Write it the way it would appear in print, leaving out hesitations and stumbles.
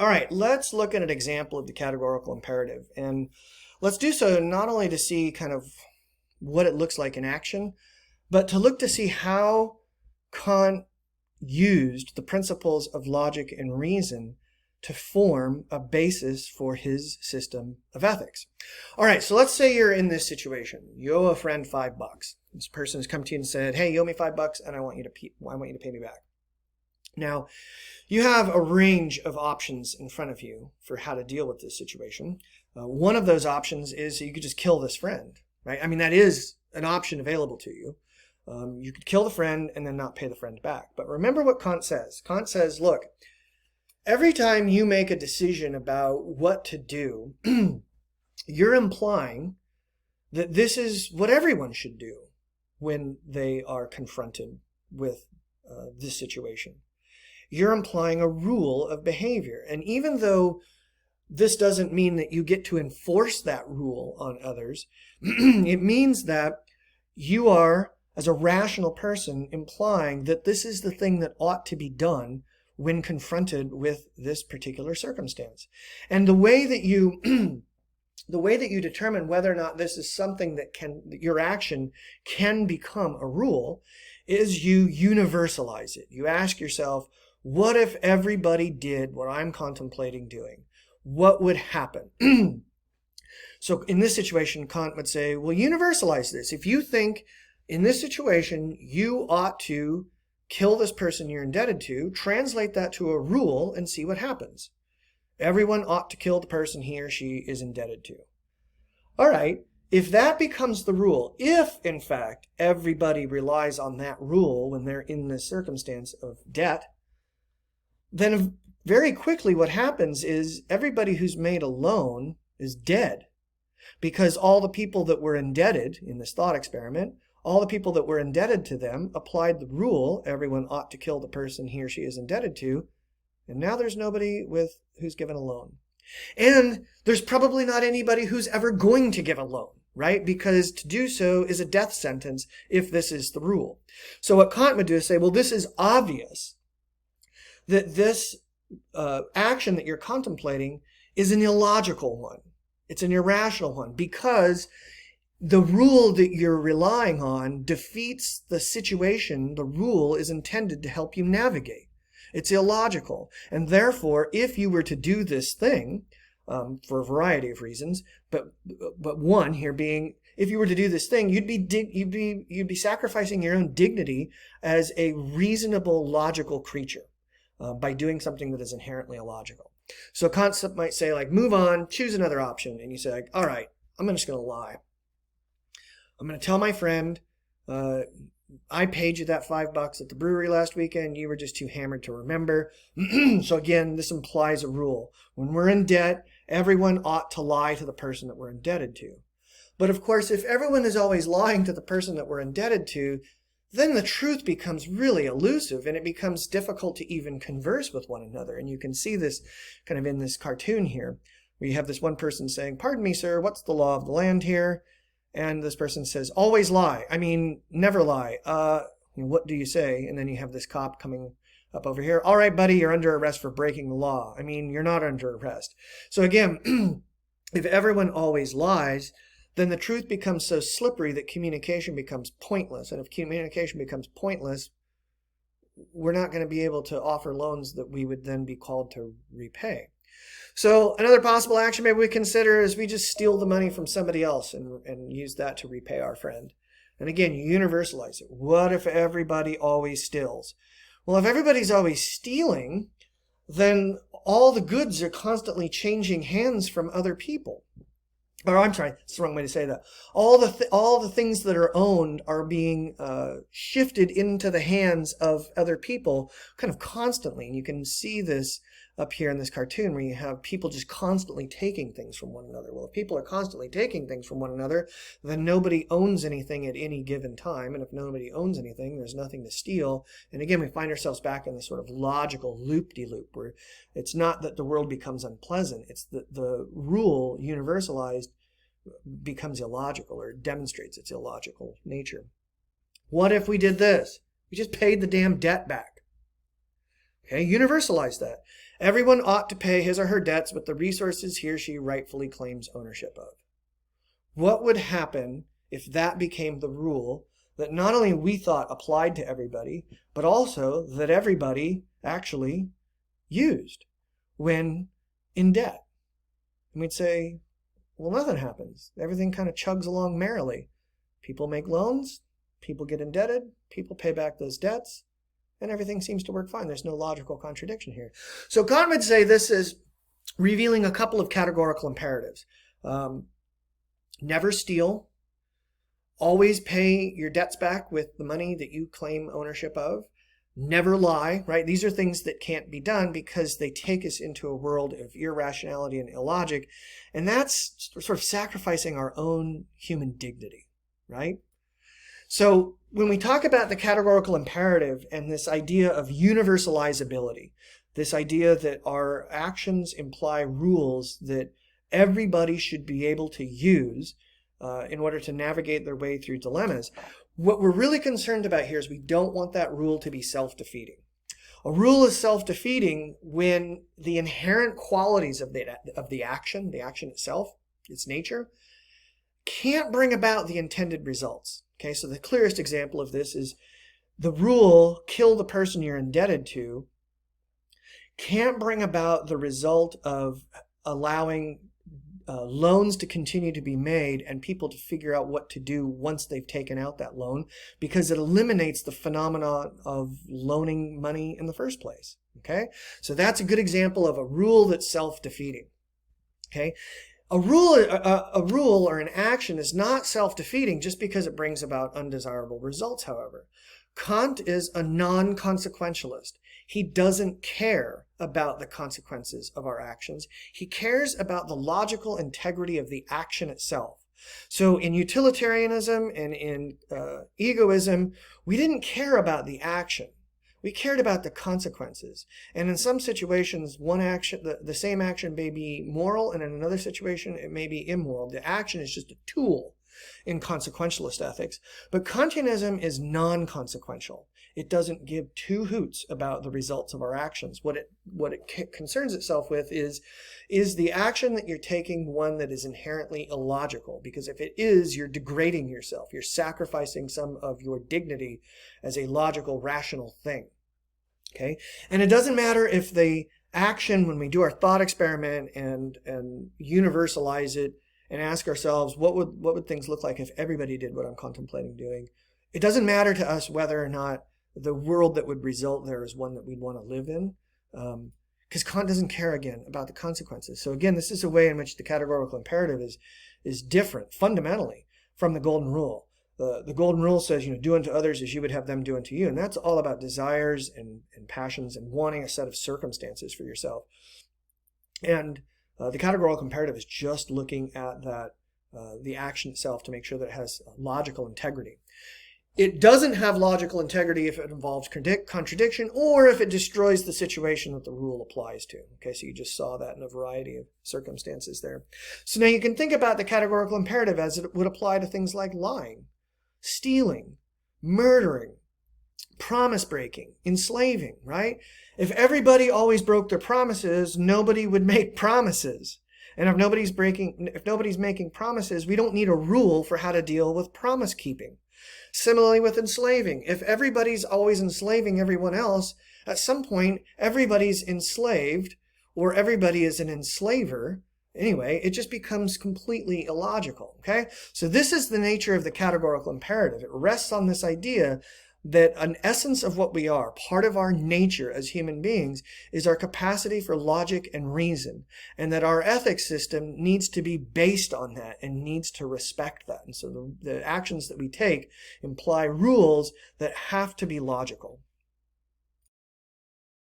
All right, let's look at an example of the categorical imperative. And let's do so not only to see kind of what it looks like in action, but to look to see how Kant used the principles of logic and reason to form a basis for his system of ethics. All right, so let's say you're in this situation. You owe a friend $5. This person has come to you and said, "Hey, you owe me $5, and I want you to pay me back." Now, you have a range of options in front of you for how to deal with this situation. One of those options is you could just kill this friend, right? I mean, that is an option available to you. You could kill the friend and then not pay the friend back. But remember what Kant says. Kant says, look, every time you make a decision about what to do, you're implying that this is what everyone should do when they are confronted with this situation. You're implying a rule of behavior. And even though this doesn't mean that you get to enforce that rule on others, it means that you are, as a rational person, implying that this is the thing that ought to be done when confronted with this particular circumstance. And the way that you determine whether or not this is something that your action can become a rule is you universalize it. You ask yourself, what if everybody did what I'm contemplating doing? What would happen? So in this situation, Kant would say, well, universalize this. If you think in this situation you ought to kill this person you're indebted to, translate that to a rule and see what happens. Everyone ought to kill the person he or she is indebted to. All right, if that becomes the rule, if in fact everybody relies on that rule when they're in this circumstance of debt, then very quickly what happens is everybody who's made a loan is dead, because all the people that were indebted in this thought experiment, all the people that were indebted to them applied the rule, everyone ought to kill the person he or she is indebted to, and now there's nobody who's given a loan. And there's probably not anybody who's ever going to give a loan, right? Because to do so is a death sentence if this is the rule. So what Kant would do is say, well, this is obvious that this action that you're contemplating is an illogical one. It's an irrational one, because the rule that you're relying on defeats the situation the rule is intended to help you navigate. It's illogical. And therefore, if you were to do this thing, for a variety of reasons, but one here being, if you were to do this thing, you'd be sacrificing your own dignity as a reasonable, logical creature by doing something that is inherently illogical. So Kant might say, like, move on, choose another option. And you say, like, all right, I'm just going to lie. I'm going to tell my friend, I paid you that $5 at the brewery last weekend. You were just too hammered to remember. So again, this implies a rule. When we're in debt, everyone ought to lie to the person that we're indebted to. But of course, if everyone is always lying to the person that we're indebted to, then the truth becomes really elusive, and it becomes difficult to even converse with one another. And you can see this kind of in this cartoon here, where you have this one person saying, "Pardon me, sir, what's the law of the land here?" And this person says, "Always lie. I mean, never lie. What do you say?" And then you have this cop coming up over here. "All right, buddy, you're under arrest for breaking the law." I mean, you're not under arrest. So again, if everyone always lies, then the truth becomes so slippery that communication becomes pointless. And if communication becomes pointless, we're not going to be able to offer loans that we would then be called to repay. So another possible action maybe we consider is we just steal the money from somebody else and use that to repay our friend. And again, you universalize it. What if everybody always steals? Well, if everybody's always stealing, then all the goods are constantly changing hands from other people. Or I'm sorry, that's the wrong way to say that. All the things that are owned are being shifted into the hands of other people kind of constantly. And you can see this up here in this cartoon where you have people just constantly taking things from one another. Well, if people are constantly taking things from one another, then nobody owns anything at any given time. And if nobody owns anything, there's nothing to steal. And again, we find ourselves back in this sort of logical loop-de-loop where it's not that the world becomes unpleasant. It's that the rule universalized becomes illogical, or demonstrates its illogical nature. What if we did this? We just paid the damn debt back. Okay, universalize that. Everyone ought to pay his or her debts with the resources he or she rightfully claims ownership of. What would happen if that became the rule that not only we thought applied to everybody, but also that everybody actually used when in debt? And we'd say, well, nothing happens. Everything kind of chugs along merrily. People make loans, people get indebted, people pay back those debts, and everything seems to work fine. There's no logical contradiction here. So Kant would say this is revealing a couple of categorical imperatives. Never steal. Always pay your debts back with the money that you claim ownership of. Never lie, right? These are things that can't be done because they take us into a world of irrationality and illogic. And that's sort of sacrificing our own human dignity, right? So when we talk about the categorical imperative and this idea of universalizability, this idea that our actions imply rules that everybody should be able to use in order to navigate their way through dilemmas, what we're really concerned about here is we don't want that rule to be self-defeating. A rule is self-defeating when the inherent qualities of the action itself, its nature, can't bring about the intended results. Okay, so the clearest example of this is the rule, kill the person you're indebted to, can't bring about the result of allowing loans to continue to be made and people to figure out what to do once they've taken out that loan, because it eliminates the phenomenon of loaning money in the first place. Okay, so that's a good example of a rule that's self-defeating. Okay, a rule or an action is not self-defeating just because it brings about undesirable results, however. Kant is a non-consequentialist. He doesn't care about the consequences of our actions. He cares about the logical integrity of the action itself. So in utilitarianism and in egoism, we didn't care about the action. We cared about the consequences. And in some situations, one action, the same action may be moral, and in another situation, it may be immoral. The action is just a tool in consequentialist ethics. But Kantianism is non-consequential. It doesn't give two hoots about the results of our actions. What it concerns itself with is the action that you're taking one that is inherently illogical? Because if it is, you're degrading yourself. You're sacrificing some of your dignity as a logical, rational thing. Okay? And it doesn't matter if the action, when we do our thought experiment and universalize it and ask ourselves, what would things look like if everybody did what I'm contemplating doing? It doesn't matter to us whether or not the world that would result there is one that we'd want to live in, because Kant doesn't care, again, about the consequences. So again, this is a way in which the categorical imperative is different fundamentally from the golden rule. The golden rule says, do unto others as you would have them do unto you, and that's all about desires and passions and wanting a set of circumstances for yourself. And the categorical imperative is just looking at that the action itself to make sure that it has logical integrity. It doesn't have logical integrity if it involves contradiction or if it destroys the situation that the rule applies to. Okay, so you just saw that in a variety of circumstances there. So now you can think about the categorical imperative as it would apply to things like lying, stealing, murdering, promise breaking, enslaving, right? If everybody always broke their promises, nobody would make promises. And if nobody's making promises, we don't need a rule for how to deal with promise keeping. Similarly with enslaving. If everybody's always enslaving everyone else, at some point everybody's enslaved or everybody is an enslaver. Anyway, it just becomes completely illogical. Okay? So this is the nature of the categorical imperative. It rests on this idea that an essence of what we are, part of our nature as human beings, is our capacity for logic and reason, and that our ethics system needs to be based on that and needs to respect that. And so the actions that we take imply rules that have to be logical.